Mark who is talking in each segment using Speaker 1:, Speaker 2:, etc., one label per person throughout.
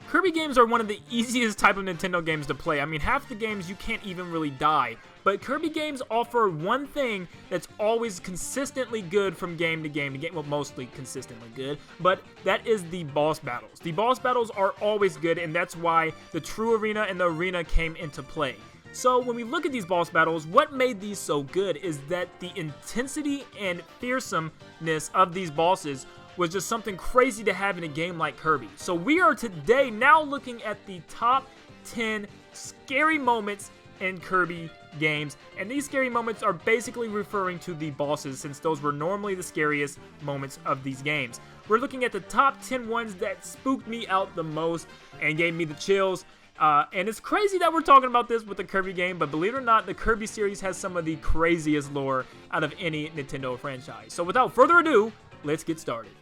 Speaker 1: Kirby games are one of the easiest type of Nintendo games to play. I mean, half the games you can't even really die. But Kirby games offer one thing that's always consistently good from game to game. Well, mostly consistently good, but that is the boss battles. The boss battles are always good, and that's why the True Arena and the Arena came into play. So when we look at these boss battles, what made these so good is that the intensity and fearsomeness of these bosses was just something crazy to have in a game like Kirby. So we are today now looking at the top 10 scary moments in Kirby games, and these scary moments are basically referring to the bosses, since those were normally the scariest moments of these games. We're looking at the top 10 ones that spooked me out the most and gave me the chills. And it's crazy that we're talking about this with the Kirby game, but believe it or not, the Kirby series has some of the craziest lore out of any Nintendo franchise. So without further ado, let's get started.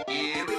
Speaker 2: Here we go.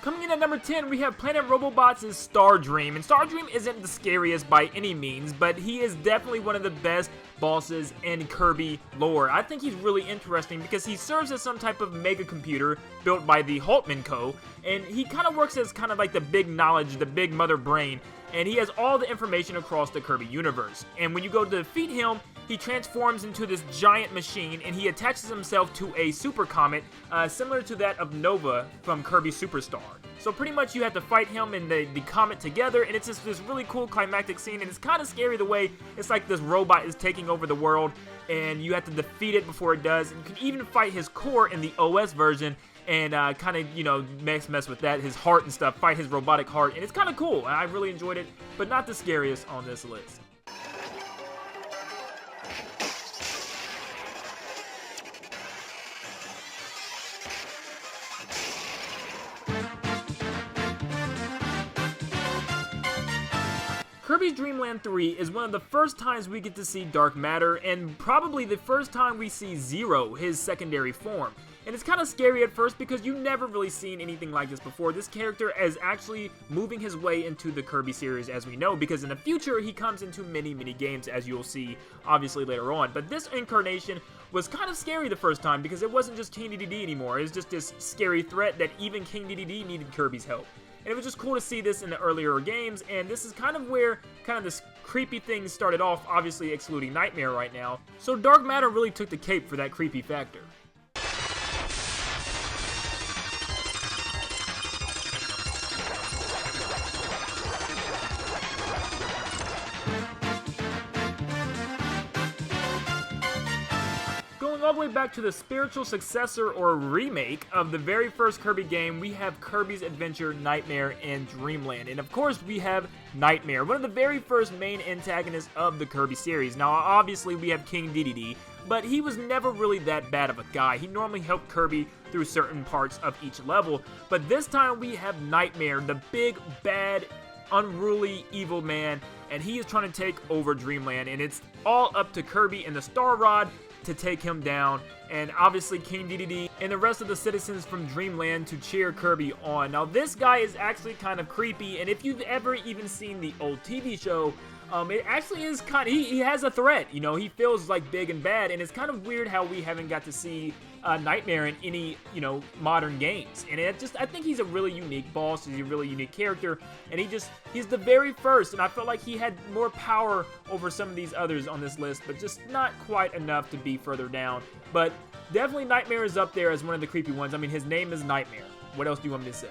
Speaker 1: Coming in at number 10, we have Planet Robobot's Star Dream. And Star Dream isn't the scariest by any means, but he is definitely one of the best bosses in Kirby lore. I think he's really interesting because he serves as some type of mega computer built by the Haltman Co. And he kind of works as kind of like the big knowledge, the big mother brain. And he has all the information across the Kirby universe. And when you go to defeat him, he transforms into this giant machine, and he attaches himself to a super comet, similar to that of Nova from Kirby Superstar. So pretty much you have to fight him and the comet together, and it's just this really cool climactic scene, and it's kind of scary the way it's like this robot is taking over the world, and you have to defeat it before it does. And you can even fight his core in the OS version, and kind of, you know, mess with that, his heart and stuff, fight his robotic heart, and it's kind of cool. I really enjoyed it, but not the scariest on this list. Kirby's Dream Land 3 is one of the first times we get to see Dark Matter, and probably the first time we see Zero, his secondary form. And it's kind of scary at first because you've never really seen anything like this before. This character is actually moving his way into the Kirby series, as we know, because in the future he comes into many games, as you'll see obviously later on. But this incarnation was kind of scary the first time because it wasn't just King Dedede anymore. It was just this scary threat that even King Dedede needed Kirby's help. And it was just cool to see this in the earlier games, and this is kind of where this creepy thing started off, obviously excluding Nightmare right now. So Dark Matter really took the cape for that creepy factor. All the way back to the spiritual successor or remake of the very first Kirby game, we have Kirby's Adventure, Nightmare, and Dreamland. And of course, we have Nightmare, one of the very first main antagonists of the Kirby series. Now, obviously, we have King Dedede, but he was never really that bad of a guy. He normally helped Kirby through certain parts of each level. But this time, we have Nightmare, the big, bad, unruly, evil man, and he is trying to take over Dreamland. And it's all up to Kirby and the Star Rod to take him down, and obviously King Dedede and the rest of the citizens from Dreamland to cheer Kirby on. Now this guy is actually kind of creepy, and if you've ever even seen the old TV show, it actually is kind of, he has a threat, you know, he feels like big and bad, and it's kind of weird how we haven't got to see Nightmare in any, you know, modern games. And I think he's a really unique boss, he's a really unique character, and he's the very first, and I felt like he had more power over some of these others on this list, but just not quite enough to be further down. But definitely Nightmare is up there as one of the creepy ones. I mean, his name is Nightmare. What else do you want me to say?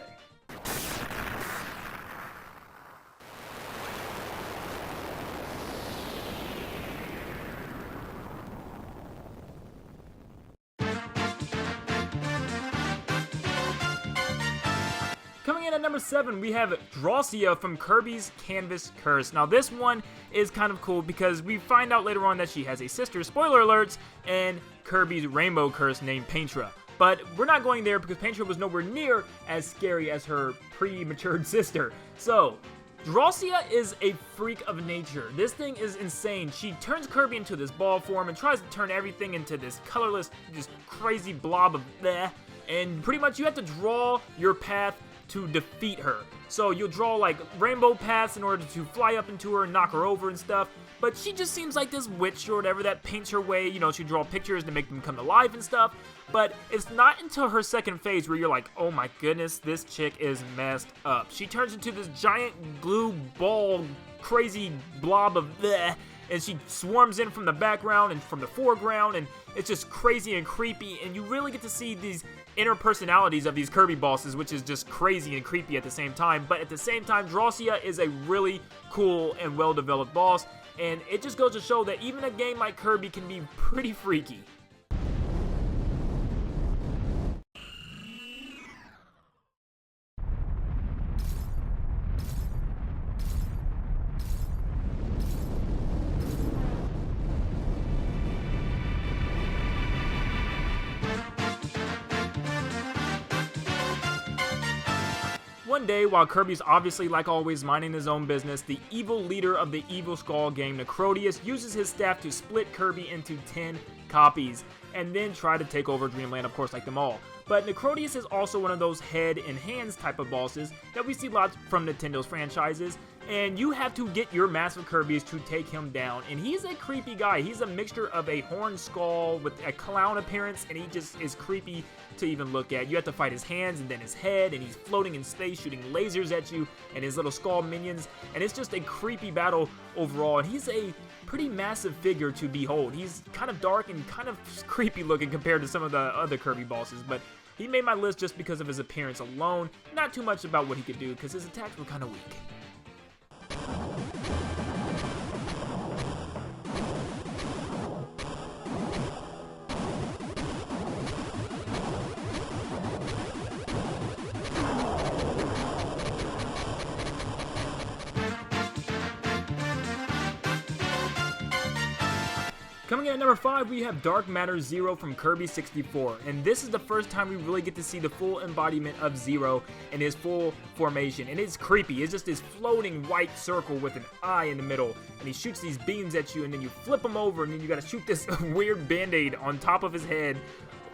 Speaker 1: Coming in at number 7, we have Drossia from Kirby's Canvas Curse. Now this one is kind of cool because we find out later on that she has a sister, spoiler alerts, and Kirby's Rainbow Curse named Paintra. But we're not going there because Paintra was nowhere near as scary as her prematured sister. So, Drossia is a freak of nature. This thing is insane. She turns Kirby into this ball form and tries to turn everything into this colorless, just crazy blob of bleh. And pretty much you have to draw your path to defeat her. So you'll draw like rainbow paths in order to fly up into her and knock her over and stuff. But she just seems like this witch or whatever that paints her way. You know, she draw pictures to make them come to life and stuff. But it's not until her second phase where you're like, oh my goodness, this chick is messed up. She turns into this giant glue ball, crazy blob of bleh, and she swarms in from the background and from the foreground, and it's just crazy and creepy, and you really get to see these inner personalities of these Kirby bosses, which is just crazy and creepy at the same time. But at the same time, Drossia is a really cool and well-developed boss, and it just goes to show that even a game like Kirby can be pretty freaky. One day, while Kirby's obviously, like always, minding his own business, the evil leader of the Evil Skull game, Crow Deus, uses his staff to split Kirby into 10 copies, and then try to take over Dreamland, of course, like them all. But Necrodius is also one of those head and hands type of bosses that we see lots from Nintendo's franchises, and you have to get your massive Kirbys to take him down. And he's a creepy guy. He's a mixture of a horned skull with a clown appearance, and he just is creepy to even look at. You have to fight his hands and then his head, and he's floating in space shooting lasers at you and his little skull minions, and it's just a creepy battle overall. And he's a pretty massive figure to behold. He's kind of dark and kind of creepy looking compared to some of the other Kirby bosses, but he made my list just because of his appearance alone, not too much about what he could do because his attacks were kind of weak. Coming in at number 5, we have Dark Matter Zero from Kirby 64, and this is the first time we really get to see the full embodiment of Zero in his full formation, and it's creepy. It's just this floating white circle with an eye in the middle, and he shoots these beams at you, and then you flip him over, and then you gotta shoot this weird band-aid on top of his head,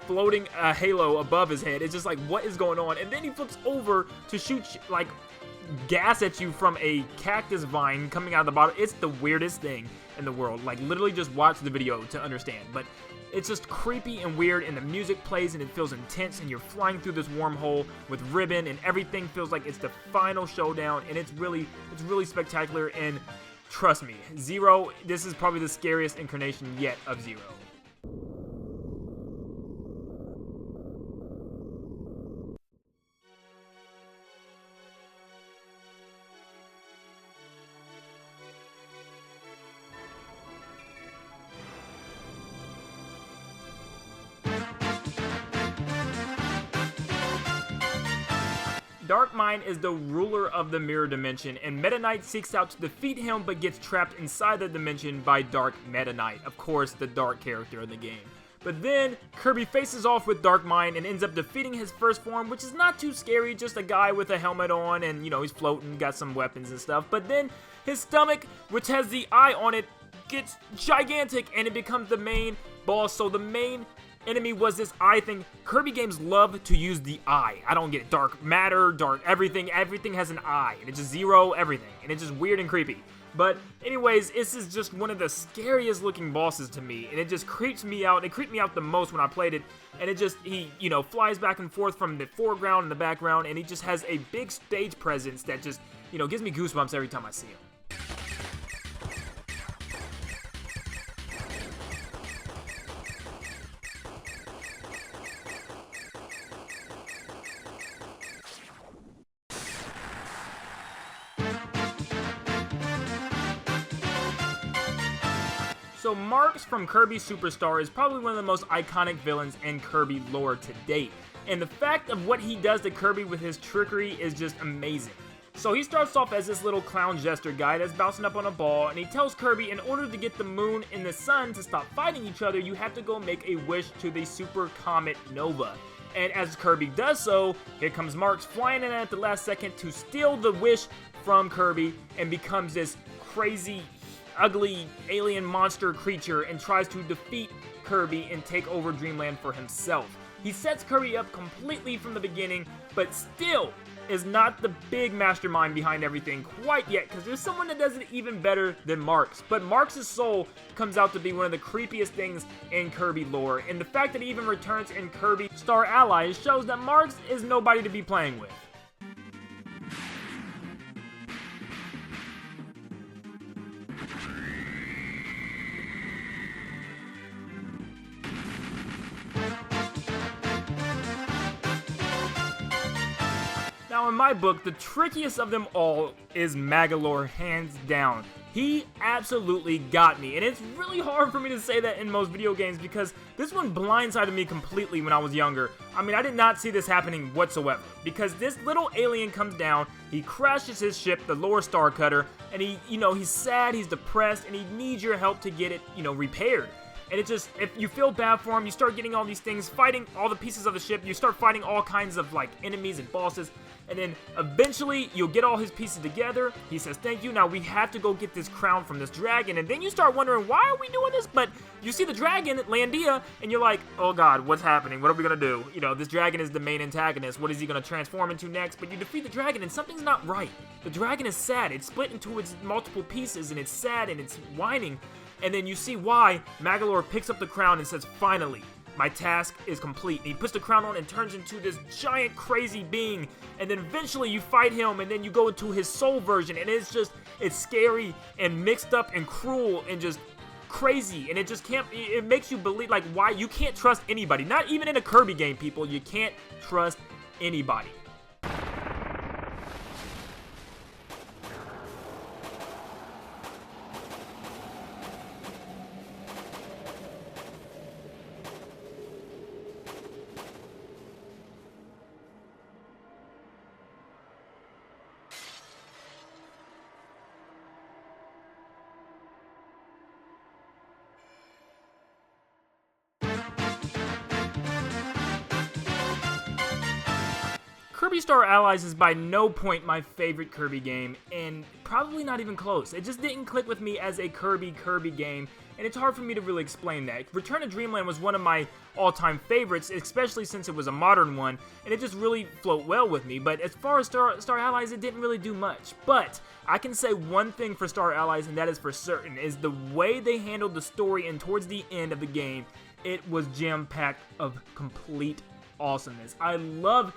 Speaker 1: floating a halo above his head. It's just like, what is going on? And then he flips over to shoot like gas at you from a cactus vine coming out of the bottom. It's the weirdest thing in the world. Like, literally just watch the video to understand. But it's just creepy and weird, and the music plays and it feels intense, and you're flying through this wormhole with ribbon, and everything feels like it's the final showdown, and it's really spectacular. And trust me, Zero, this is probably the scariest incarnation yet of Zero. Dark Mind is the ruler of the Mirror Dimension, and Meta Knight seeks out to defeat him but gets trapped inside the dimension by Dark Meta Knight, of course the dark character in the game. But then, Kirby faces off with Dark Mind and ends up defeating his first form, which is not too scary, just a guy with a helmet on, and you know, he's floating, got some weapons and stuff. But then, his stomach, which has the eye on it, gets gigantic, and it becomes the main boss. So the main enemy was this eye thing. Kirby games love to use the eye. I don't get it. Dark matter, dark everything has an eye, and it's just Zero everything, and it's just weird and creepy. But anyways, this is just one of the scariest looking bosses to me, and it just creeps me out. It creeped me out the most when I played it, and it just, he, you know, flies back and forth from the foreground and the background, and he just has a big stage presence that just, you know, gives me goosebumps every time I see him. So Marx from Kirby Superstar is probably one of the most iconic villains in Kirby lore to date, and the fact of what he does to Kirby with his trickery is just amazing. So he starts off as this little clown jester guy that's bouncing up on a ball, and he tells Kirby in order to get the moon and the sun to stop fighting each other, you have to go make a wish to the super comet Nova. And as Kirby does so, here comes Marx flying in at the last second to steal the wish from Kirby and becomes this crazy, ugly alien monster creature and tries to defeat Kirby and take over Dreamland for himself. He sets Kirby up completely from the beginning, but still is not the big mastermind behind everything quite yet, because there's someone that does it even better than Marx. But Marx's soul comes out to be one of the creepiest things in Kirby lore, and the fact that he even returns in Kirby Star Allies shows that Marx is nobody to be playing with. Now, in my book, the trickiest of them all is Magolor, hands down. He absolutely got me, and it's really hard for me to say that in most video games because this one blindsided me completely when I was younger. I mean, I did not see this happening whatsoever, because this little alien comes down, he crashes his ship, the Lore Star Cutter, and he's sad, he's depressed, and he needs your help to get it, repaired. And it just, if you feel bad for him, you start getting all these things, fighting all the pieces of the ship, you start fighting all kinds of, enemies and bosses, and then eventually, you'll get all his pieces together, he says, thank you, now we have to go get this crown from this dragon, and then you start wondering, why are we doing this? But you see the dragon, Landia, and you're like, oh god, what's happening? What are we gonna do? This dragon is the main antagonist, what is he gonna transform into next? But you defeat the dragon, and something's not right. The dragon is sad, it's split into its multiple pieces, and it's sad, and it's whining. And then you see why Magolor picks up the crown and says, finally, my task is complete. And he puts the crown on and turns into this giant crazy being. And then eventually you fight him and then you go into his soul version. And it's scary and mixed up and cruel and just crazy. And it makes you believe, why you can't trust anybody. Not even in a Kirby game, people. You can't trust anybody. Kirby Star Allies is by no point my favorite Kirby game, and probably not even close. It just didn't click with me as a Kirby game, and it's hard for me to really explain that. Return to Dreamland was one of my all-time favorites, especially since it was a modern one, and it just really flowed well with me. But as far as Star Allies, it didn't really do much. But I can say one thing for Star Allies, and that is for certain, is the way they handled the story and towards the end of the game, it was jam-packed of complete awesomeness. I love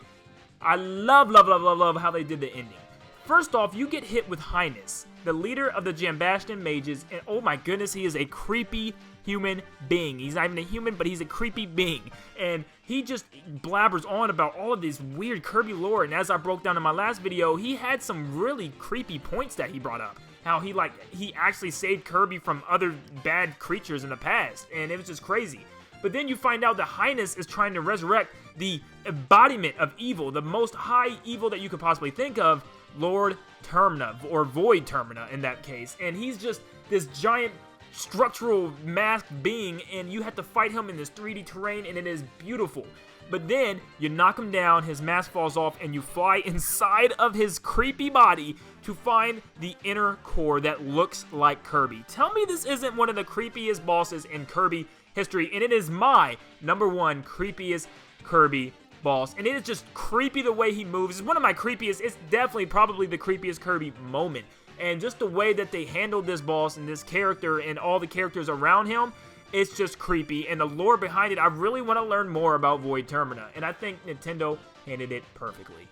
Speaker 1: how they did the ending. First off, you get hit with Highness, the leader of the Jambastan mages, and oh my goodness, he is a creepy human being. He's not even a human, but he's a creepy being. And he just blabbers on about all of this weird Kirby lore, and as I broke down in my last video, he had some really creepy points that he brought up. How he actually saved Kirby from other bad creatures in the past, and it was just crazy. But then you find out that Highness is trying to resurrect the embodiment of evil, the most high evil that you could possibly think of, Lord Termina, or Void Termina in that case. And he's just this giant structural masked being, and you have to fight him in this 3D terrain, and it is beautiful. But then you knock him down, his mask falls off, and you fly inside of his creepy body to find the inner core that looks like Kirby. Tell me this isn't one of the creepiest bosses in Kirby history, and it is my #1 creepiest Kirby boss, and it is just creepy the way he moves. It's one of my creepiest, it's definitely probably the creepiest Kirby moment, and just the way that they handled this boss and this character and all the characters around him, it's just creepy, and the lore behind it, I really want to learn more about Void Termina, and I think Nintendo handled it perfectly.